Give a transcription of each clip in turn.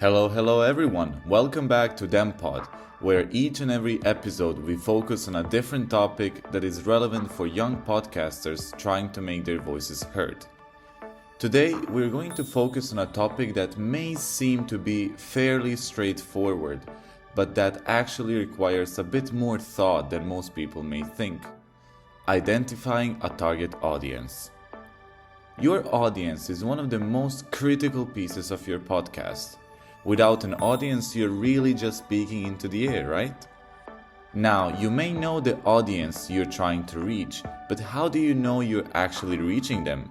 Hello everyone. Welcome back to DemPod, where each and every episode we focus on a different topic that is relevant for young podcasters trying to make their voices heard. Today, we're going to focus on a topic that may seem to be fairly straightforward, but that actually requires a bit more thought than most people may think. Identifying a target audience. Your audience is one of the most critical pieces of your podcast. Without an audience, you're really just speaking into the air, right? Now, you may know the audience you're trying to reach, but how do you know you're actually reaching them?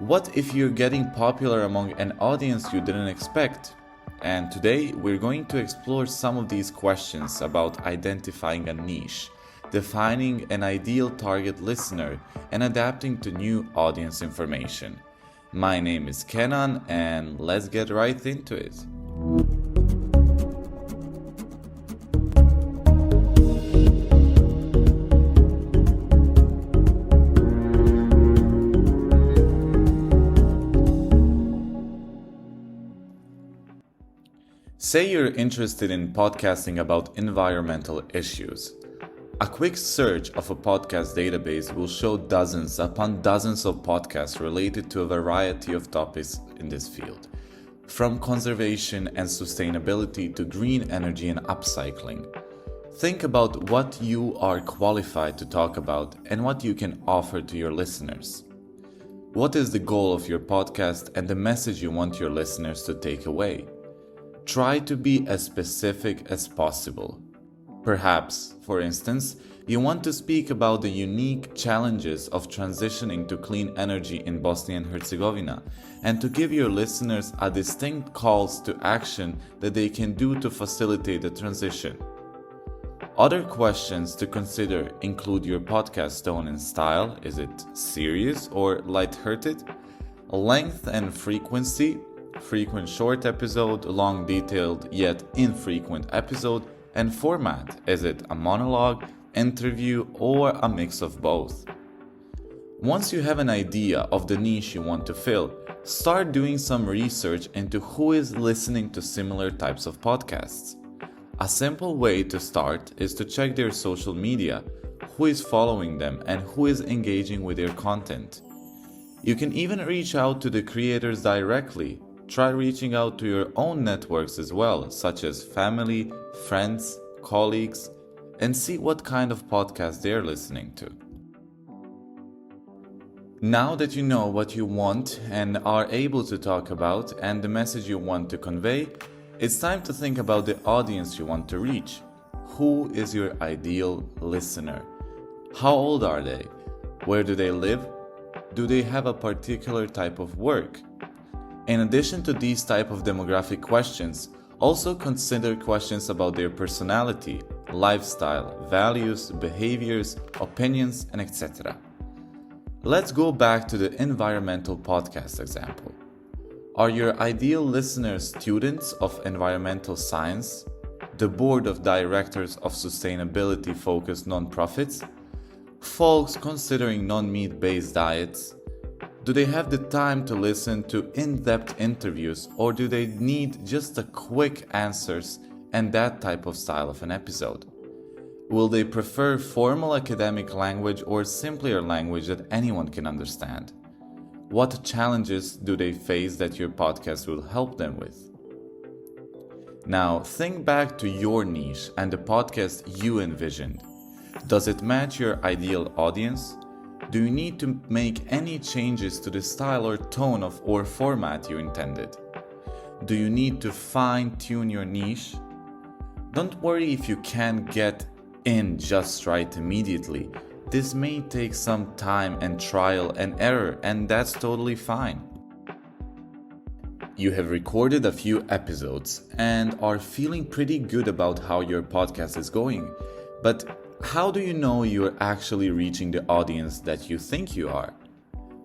What if you're getting popular among an audience you didn't expect? And today, we're going to explore some of these questions about identifying a niche, defining an ideal target listener, and adapting to new audience information. My name is Kenan, and let's get right into it. Say you're interested in podcasting about environmental issues. A quick search of a podcast database will show dozens upon dozens of podcasts related to a variety of topics in this field, from conservation and sustainability to green energy and upcycling. Think about what you are qualified to talk about and what you can offer to your listeners. What is the goal of your podcast and the message you want your listeners to take away? Try to be as specific as possible. Perhaps, for instance, you want to speak about the unique challenges of transitioning to clean energy in Bosnia and Herzegovina and to give your listeners a distinct calls to action that they can do to facilitate the transition. Other questions to consider include your podcast tone and style. Is it serious or lighthearted? Length and frequency. Frequent short episode, long detailed yet infrequent episode, and format. Is it a monologue, interview, or a mix of both? Once you have an idea of the niche you want to fill, start doing some research into who is listening to similar types of podcasts. A simple way to start is to check their social media, who is following them, and who is engaging with their content. You can even reach out to the creators directly. Try reaching out to your own networks as well, such as family, friends, colleagues, and see what kind of podcast they're listening to. Now that you know what you want and are able to talk about and the message you want to convey, it's time to think about the audience you want to reach. Who is your ideal listener? How old are they? Where do they live? Do they have a particular type of work? In addition to these type of demographic questions, also consider questions about their personality, lifestyle, values, behaviors, opinions, and etc. Let's go back to the environmental podcast example. Are your ideal listeners students of environmental science, the board of directors of sustainability-focused nonprofits, folks considering non-meat-based diets? Do they have the time to listen to in-depth interviews, or do they need just a quick answers and that type of style of an episode? Will they prefer formal academic language or simpler language that anyone can understand? What challenges do they face that your podcast will help them with? Now, think back to your niche and the podcast you envisioned. Does it match your ideal audience? Do you need to make any changes to the style or tone of or format you intended? Do you need to fine-tune your niche? Don't worry if you can't get in just right immediately. This may take some time and trial and error, and that's totally fine. You have recorded a few episodes and are feeling pretty good about how your podcast is going, but how do you know you're actually reaching the audience that you think you are?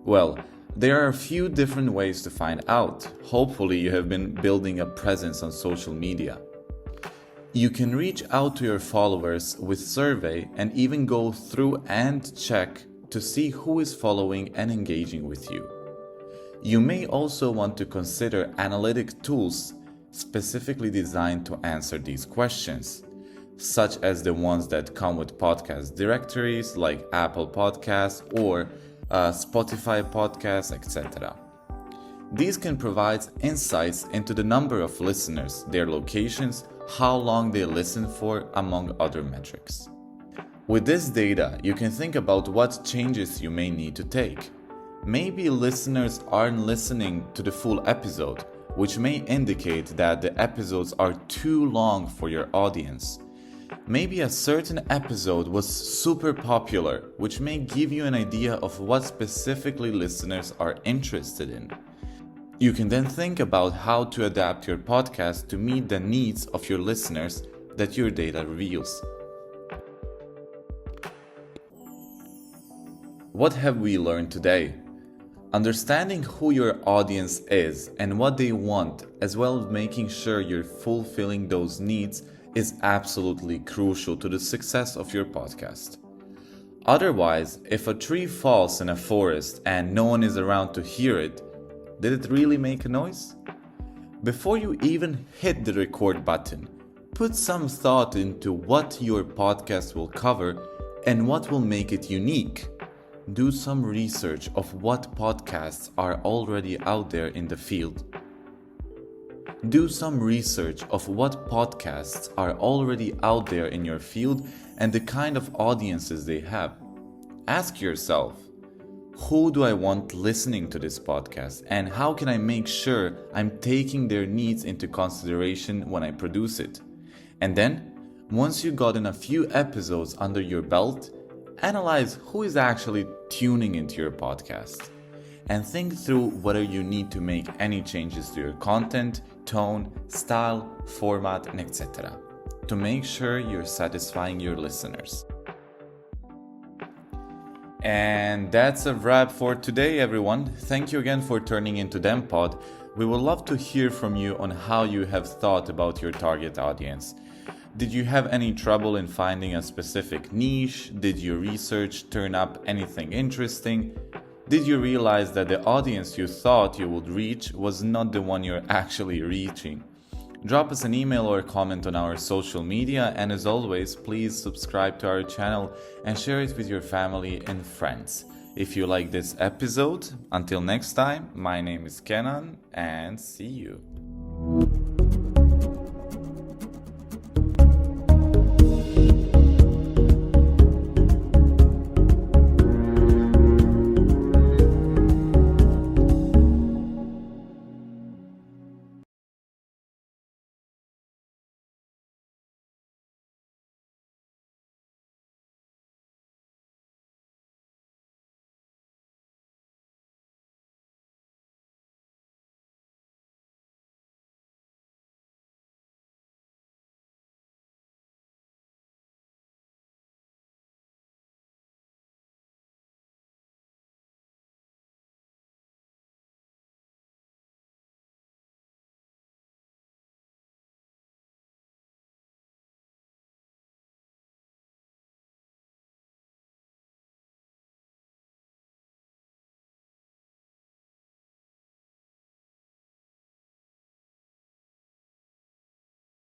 Well, there are a few different ways to find out. Hopefully, you have been building a presence on social media. You can reach out to your followers with survey and even go through and check to see who is following and engaging with you. You may also want to consider analytic tools specifically designed to answer these questions, such as the ones that come with podcast directories like Apple Podcasts or Spotify Podcasts, etc. These can provide insights into the number of listeners, their locations, how long they listen for, among other metrics. With this data, you can think about what changes you may need to take. Maybe listeners aren't listening to the full episode, which may indicate that the episodes are too long for your audience. Maybe a certain episode was super popular, which may give you an idea of what specifically listeners are interested in. You can then think about how to adapt your podcast to meet the needs of your listeners that your data reveals. What have we learned today? Understanding who your audience is and what they want, as well as making sure you're fulfilling those needs, is absolutely crucial to the success of your podcast. Otherwise, if a tree falls in a forest and no one is around to hear it, did it really make a noise? Before you even hit the record button, put some thought into what your podcast will cover and what will make it unique. Do some research of what podcasts are already out there in the field. Do some research of what podcasts are already out there in your field and the kind of audiences they have. Ask yourself, who do I want listening to this podcast, and how can I make sure I'm taking their needs into consideration when I produce it? And then, once you've gotten a few episodes under your belt, analyze who is actually tuning into your podcast. And think through whether you need to make any changes to your content, tone, style, format, and etc. to make sure you're satisfying your listeners. And that's a wrap for today, everyone. Thank you again for turning into DemPod. We would love to hear from you on how you have thought about your target audience. Did you have any trouble in finding a specific niche? Did your research turn up anything interesting? Did you realize that the audience you thought you would reach was not the one you're actually reaching? Drop us an email or comment on our social media, and as always, please subscribe to our channel and share it with your family and friends. If you like this episode, until next time, my name is Kenan, and see you.